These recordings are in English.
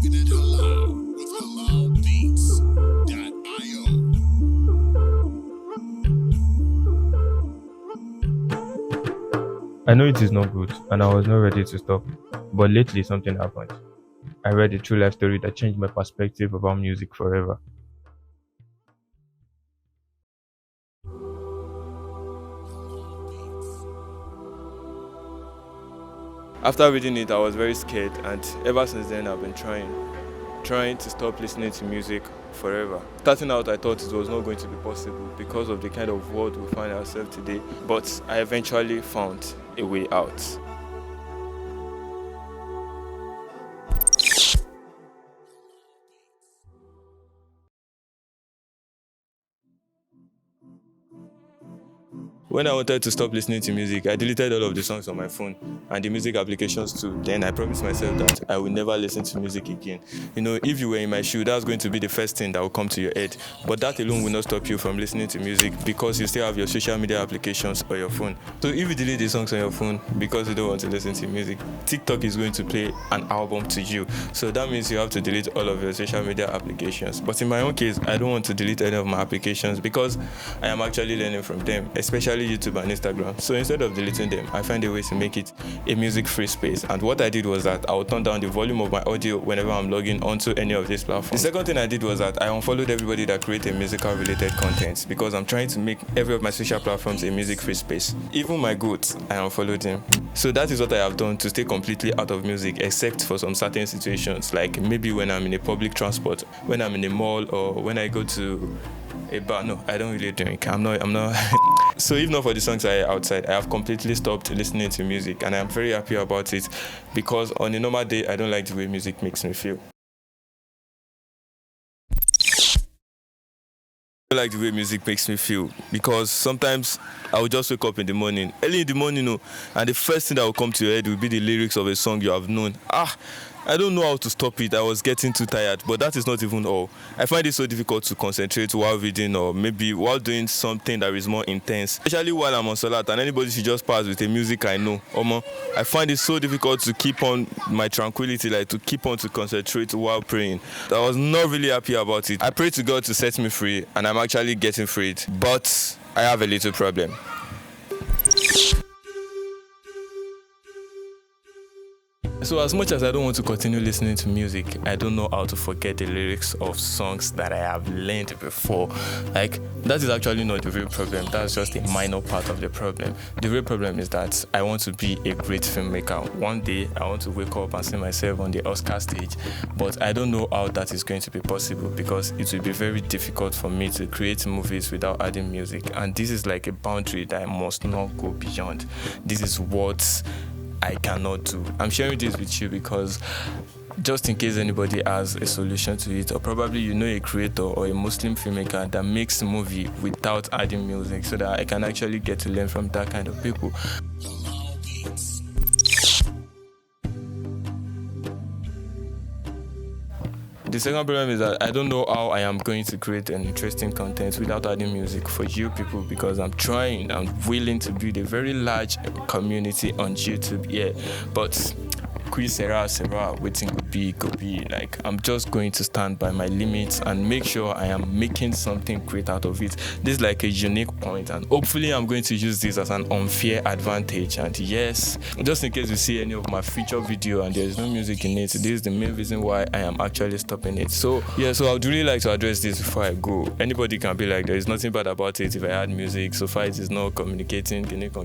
keeping it halal with halalbeats.io. I know it is not good, and I was not ready to stop. But lately, something happened. I read a true life story that changed my perspective about music forever. After reading it, I was very scared, and ever since then, I've been trying to stop listening to music forever. Starting out, I thought it was not going to be possible because of the kind of world we find ourselves today, but I eventually found a way out. When I wanted to stop listening to music, I deleted all of the songs on my phone and the music applications too. Then I promised myself that I will never listen to music again. You know, if you were in my shoe, that's going to be the first thing that will come to your head. But that alone will not stop you from listening to music because you still have your social media applications on your phone. So if you delete the songs on your phone because you don't want to listen to music, TikTok is going to play an album to you. So that means you have to delete all of your social media applications. But in my own case, I don't want to delete any of my applications because I am actually learning from them, especially YouTube and Instagram. So instead of deleting them, I find a way to make it a music-free space. And what I did was that I would turn down the volume of my audio whenever I'm logging onto any of these platforms. The second thing I did was that I unfollowed everybody that created musical-related content because I'm trying to make every of my social platforms a music-free space. Even my goats, I unfollowed them. So that is what I have done to stay completely out of music, except for some certain situations, like maybe when I'm in a public transport, when I'm in a mall, or when I go to a bar. No, I don't really drink. I'm not. So if not for the songs I hear outside, I have completely stopped listening to music, and I'm very happy about it because on a normal day, I don't like the way music makes me feel. I like the way music makes me feel because sometimes I will just wake up in the morning, early in the morning, and the first thing that will come to your head will be the lyrics of a song you have known. I don't know how to stop it. I was getting too tired, but that is not even all. I find it so difficult to concentrate while reading or maybe while doing something that is more intense, especially while I'm on Salat and anybody should just pass with the music I know. I find it so difficult to keep on my tranquility, like to keep on to concentrate while praying. I was not really happy about it. I pray to God to set me free, and I'm actually getting freed, but I have a little problem. So as much as I don't want to continue listening to music, I don't know how to forget the lyrics of songs that I have learned before. Like, that is actually not the real problem. That's just a minor part of the problem. The real problem is that I want to be a great filmmaker. One day, I want to wake up and see myself on the Oscar stage, but I don't know how that is going to be possible because it will be very difficult for me to create movies without adding music. And this is like a boundary that I must not go beyond. This is what I cannot do. I'm sharing this with you because just in case anybody has a solution to it, or probably you know a creator or a Muslim filmmaker that makes a movie without adding music so that I can actually get to learn from that kind of people. The second problem is that I don't know how I am going to create an interesting content without adding music for you people because I'm willing to build a very large community on YouTube, but Sarah, waiting could be like I'm just going to stand by my limits and make sure I am making something great out of it. This is like a unique point, and hopefully I'm going to use this as an unfair advantage. And yes, just in case you see any of my future video and there is no music in it, this is the main reason why I am actually stopping it. So I'd really like to address this before I go. Anybody can be like, there is nothing bad about it if I add music, so far it is not communicating, blah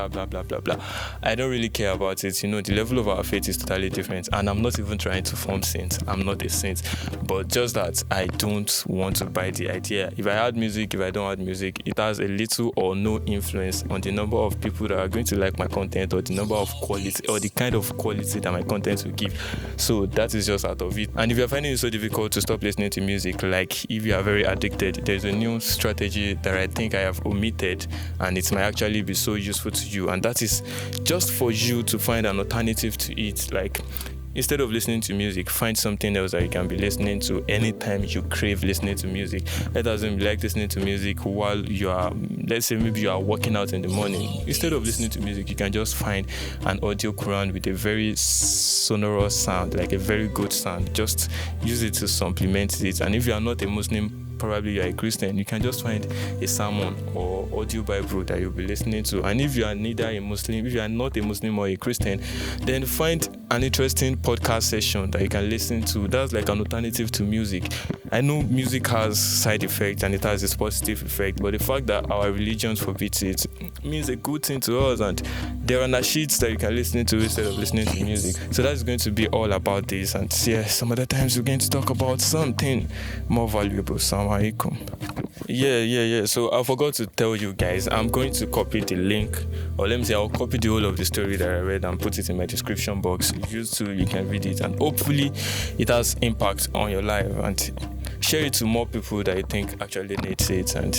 blah blah blah blah. I don't really care about it. The level of our faith is totally different, and I'm not even trying to form saints. I'm not a saint, but just that I don't want to buy the idea. If I add music, if I don't add music, it has a little or no influence on the number of people that are going to like my content or the number of quality or the kind of quality that my content will give. So that is just out of it. And if you're finding it so difficult to stop listening to music, like if you are very addicted, there's a new strategy that I think I have omitted, and it might actually be so useful to you, and that is just for you to find an alternative to it. Like, Instead of listening to music, find something else that you can be listening to anytime you crave listening to music. Let us be like listening to music while you are, let's say maybe you are working out in the morning. Instead of listening to music, you can just find an audio Quran with a very sonorous sound, like a very good sound. Just use it to supplement it. And if you are not a Muslim, probably you're a Christian, you can just find a sermon or audio Bible that you'll be listening to. And if you are neither a Muslim, if you are not a Muslim or a Christian, then find an interesting podcast session that you can listen to. That's like an alternative to music. I know music has side effects and it has its positive effect, but the fact that our religion forbids it means a good thing to us, and there are nasheeds that you can listen to instead of listening to music. So that's going to be all about this, and yeah, some other times we're going to talk about something more valuable. Assalamu alaikum. Yeah. So I forgot to tell you guys, I'm going to copy the link, or let me say I'll copy the whole of the story that I read and put it in my description box. You can read it, and hopefully it has impact on your life, and share it to more people that you think actually needs it, and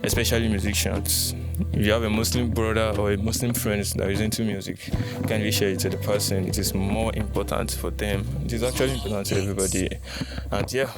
especially musicians. If you have a Muslim brother or a Muslim friend that is into music, kindly share it to the person. It is more important for them. It is actually important to everybody. And yeah,